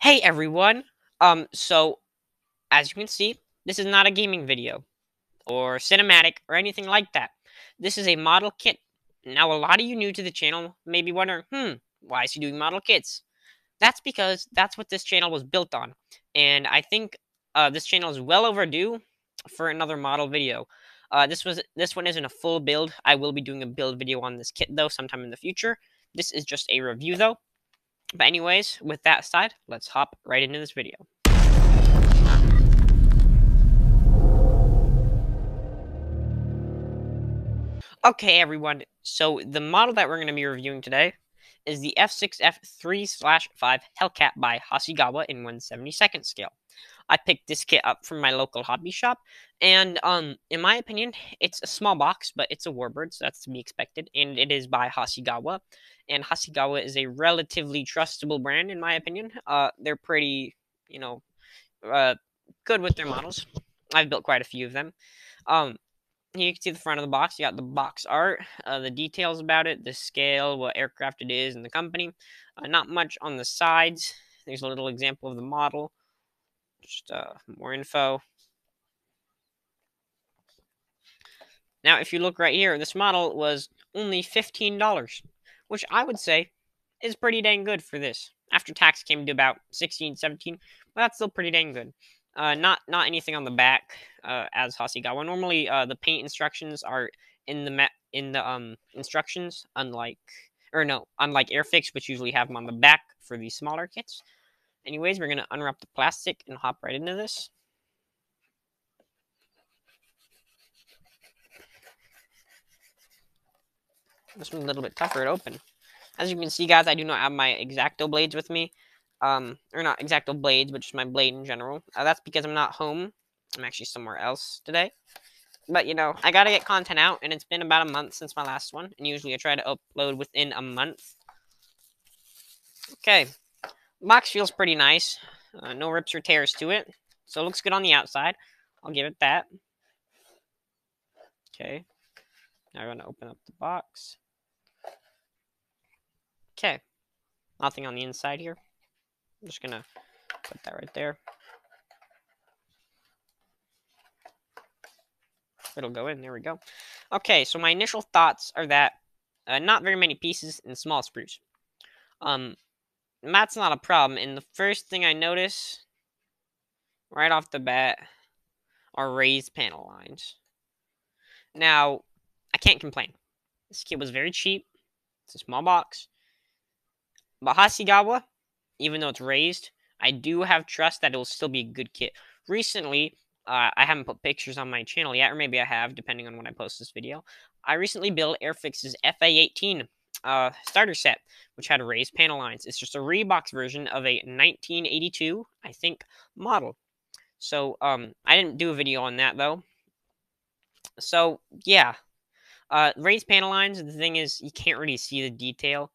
Hey everyone. So as you can see, this is not a gaming video or cinematic or anything like that. This is a model kit. Now a lot of you new to the channel may be wondering, why is he doing model kits? That's because that's what this channel was built on. And I think this channel is well overdue for another model video. This one isn't a full build. I will be doing a build video on this kit though sometime in the future. This is just a review though. But anyways, with that aside, let's hop right into this video. Okay, everyone. So the model that we're going to be reviewing today is the F6F-3/5 Hellcat by Hasegawa in 1/72 scale. I picked this kit up from my local hobby shop, and in my opinion, it's a small box, but it's a warbird, so that's to be expected. And it is by Hasegawa, and Hasegawa is a relatively trustable brand in my opinion. They're pretty, you know, uh, good with their models. I've built quite a few of them. Um, Here you can see the front of the box. You got the box art, the details about it, the scale, what aircraft it is, and the company. Not much on the sides. There's a little example of the model. Just more info. Now, if you look right here, this model was only $15, which I would say is pretty dang good for this. After tax came to about 16, 17, but that's still pretty dang good. Not anything on the back as Hasegawa. Normally, the paint instructions are in the instructions, unlike Airfix, which usually have them on the back for these smaller kits. Anyways, we're gonna unwrap the plastic and hop right into this. This one's a little bit tougher to open. As you can see, guys, I do not have my X-Acto blades with me. Or not X-Acto blades, but just my blade in general. That's because I'm not home. I'm actually somewhere else today. But, I gotta get content out, and it's been about a month since my last one. And usually I try to upload within a month. Okay. Box feels pretty nice. No rips or tears to it. So it looks good on the outside. I'll give it that. Okay. Now we're gonna open up the box. Okay. Nothing on the inside here. I'm just gonna put that right there. It'll go in. There we go. Okay, so my initial thoughts are that not very many pieces and small sprues. That's not a problem. And the first thing I notice right off the bat are raised panel lines. Now, I can't complain. This kit was very cheap. It's a small box. But Hasegawa, even though it's raised, I do have trust that it will still be a good kit. Recently, I haven't put pictures on my channel yet, or maybe I have, depending on when I post this video. I recently built Airfix's FA18 starter set, which had raised panel lines. It's just a rebox version of a 1982, I think, model. So, I didn't do a video on that, though. So, yeah. Raised panel lines, the thing is, you can't really see the detail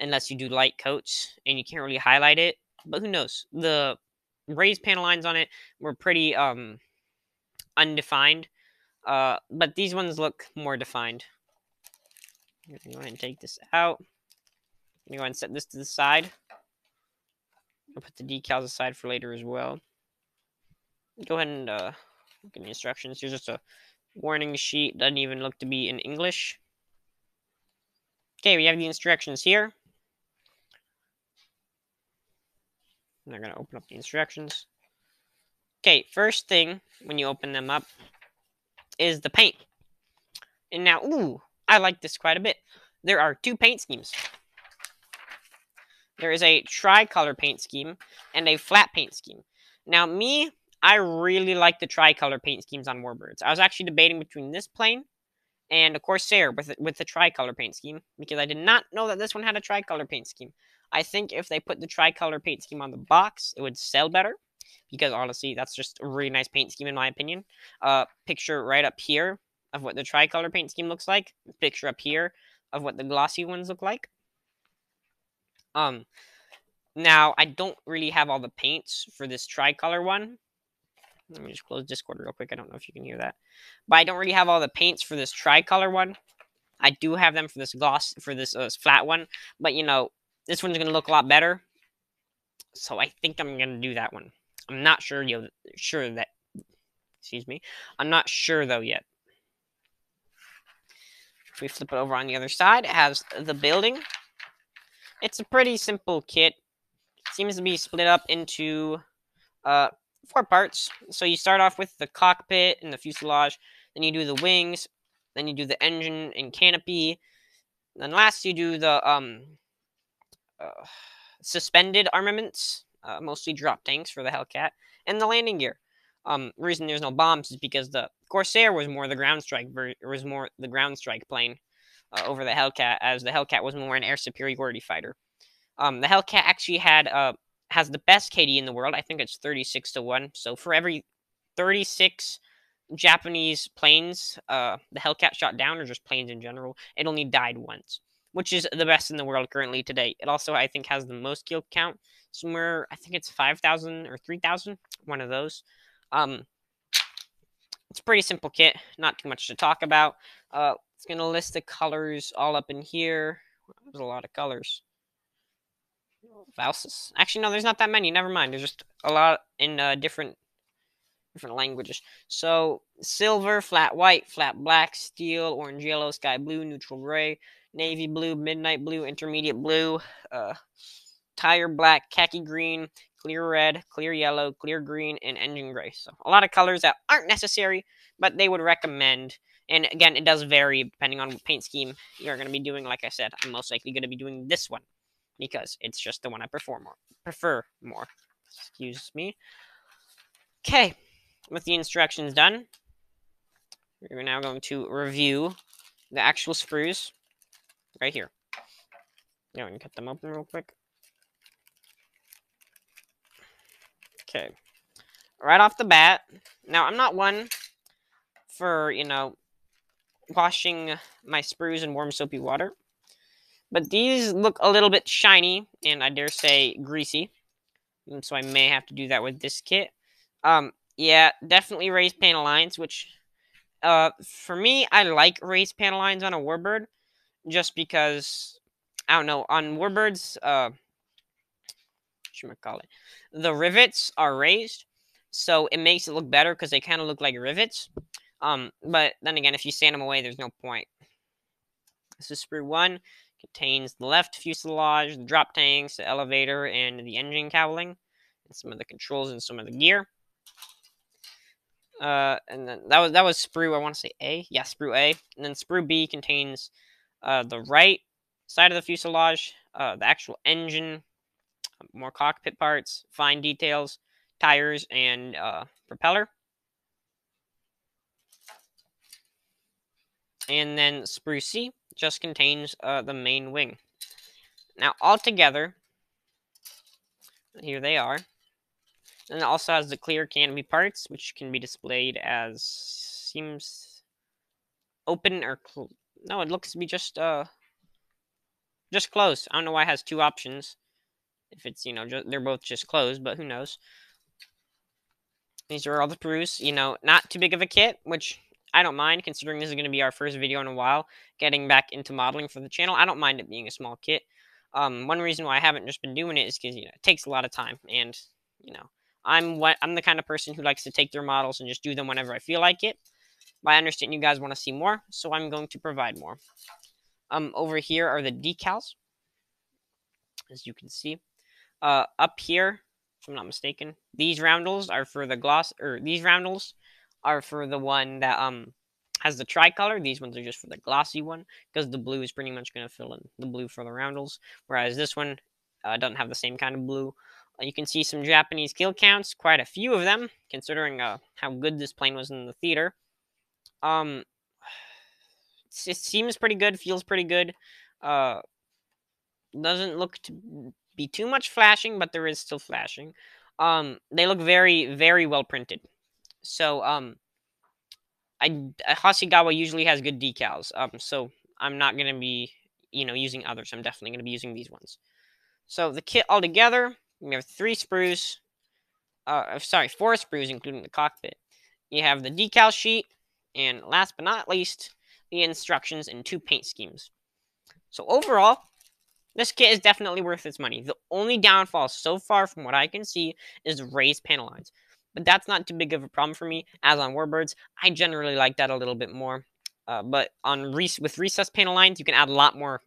unless you do light coats, and you can't really highlight it. But who knows? The raised panel lines on it were pretty undefined, but these ones look more defined. I'm gonna go ahead and take this out. I'm gonna go ahead and set this to the side. I'll put the decals aside for later as well. Go ahead and look at the instructions. Here's just a warning sheet. Doesn't even look to be in English. Okay, we have the instructions here. I'm not gonna open up the instructions. Okay, first thing when you open them up is the paint. And now, ooh, I like this quite a bit. There are two paint schemes. There is a tricolor paint scheme and a flat paint scheme. Now, I really like the tricolor paint schemes on warbirds. I was actually debating between this plane and a Corsair with the tricolor paint scheme, because I did not know that this one had a tricolor paint scheme. I think if they put the tricolor paint scheme on the box, it would sell better, because honestly, that's just a really nice paint scheme in my opinion. Picture right up here of what the tricolor paint scheme looks like. Picture up here of what the glossy ones look like. Now, I don't really have all the paints for this tricolor one. Let me just close Discord real quick. I don't know if you can hear that. But I don't really have all the paints for this tricolor one. I do have them for this flat one. But, this one's going to look a lot better. So I think I'm gonna do that one. I'm not sure that. Excuse me. I'm not sure though yet. If we flip it over on the other side, it has the building. It's a pretty simple kit. It seems to be split up into 4 parts. So you start off with the cockpit and the fuselage, then you do the wings, then you do the engine and canopy, then last you do the uh, suspended armaments, mostly drop tanks for the Hellcat, and the landing gear. Reason there's no bombs is because the Corsair was more the ground strike plane over the Hellcat, as the Hellcat was more an air superiority fighter. The Hellcat actually has the best KD in the world. I think it's 36-1. So for every 36 Japanese planes the Hellcat shot down, or just planes in general, it only died once, which is the best in the world currently to date. It also, I think, has the most kill count, somewhere, I think it's 5,000 or 3,000, one of those. It's a pretty simple kit, not too much to talk about. It's going to list the colors all up in here. There's a lot of colors. Valsis. Actually, no, there's not that many. Never mind. There's just a lot in different languages. So silver, flat white, flat black, steel, orange, yellow, sky blue, neutral gray, navy blue, midnight blue, intermediate blue, tire black, khaki green, clear red, clear yellow, clear green, and engine gray. So a lot of colors that aren't necessary, but they would recommend. And again, it does vary depending on what paint scheme you're going to be doing. Like I said, I'm most likely going to be doing this one because it's just the one I prefer more. Excuse me. Okay, with the instructions done, we're now going to review the actual sprues right here. Now we can cut them open real quick. Okay, right off the bat. Now, I'm not one for, washing my sprues in warm soapy water, but these look a little bit shiny and I dare say greasy, and so I may have to do that with this kit. Yeah, definitely raised panel lines, which for me, I like raised panel lines on a warbird just because, I don't know, on warbirds, the rivets are raised, so it makes it look better because they kind of look like rivets. But then again, if you sand them away, there's no point. This is sprue 1. Contains the left fuselage, the drop tanks, the elevator, and the engine cowling, and some of the controls and some of the gear. And then that was sprue, I want to say A. Yeah, sprue A. And then sprue B contains the right side of the fuselage, the actual engine, more cockpit parts, fine details, tires, and propeller. And then sprue C just contains the main wing. Now, altogether, here they are. And it also has the clear canopy parts, which can be displayed as, seems open or no, it looks to be just closed. I don't know why it has 2 options. If it's, they're both just closed, but who knows. These are all the sprues, not too big of a kit, which I don't mind, considering this is going to be our first video in a while, getting back into modeling for the channel. I don't mind it being a small kit. One reason why I haven't just been doing it is because, it takes a lot of time, and, I'm the kind of person who likes to take their models and just do them whenever I feel like it. But I understand you guys want to see more, so I'm going to provide more. Over here are the decals, as you can see. Up here, if I'm not mistaken, these roundels are for the gloss, or these roundels are for the one that has the tricolor. These ones are just for the glossy one, because the blue is pretty much going to fill in the blue for the roundels, whereas this one doesn't have the same kind of blue. You can see some Japanese kill counts, quite a few of them, considering how good this plane was in the theater. It seems pretty good, feels pretty good. Doesn't look to be too much flashing, but there is still flashing. They look very, very well printed. So, Hasegawa usually has good decals. So I'm not gonna be, using others. I'm definitely gonna be using these ones. So the kit altogether, we have 4 sprues, including the cockpit. You have the decal sheet, and last but not least, the instructions and 2 paint schemes. So overall, This kit is definitely worth its money. The only downfall so far from what I can see is raised panel lines. But that's not too big of a problem for me, as on Warbirds, I generally like that a little bit more. But with recessed panel lines, you can add a lot more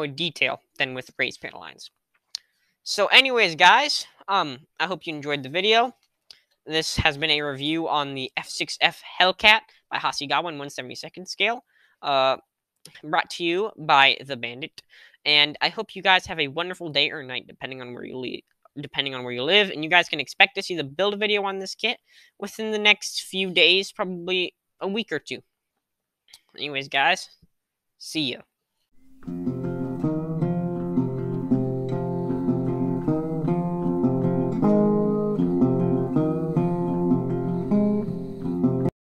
detail than with raised panel lines. So anyways, guys, I hope you enjoyed the video. This has been a review on the F6F Hellcat by Hasegawa in 1/72nd scale. Brought to you by the Bandit, and I hope you guys have a wonderful day or night, depending on where you live. And you guys can expect to see the build video on this kit within the next few days, probably a week or two. Anyways, guys, see ya.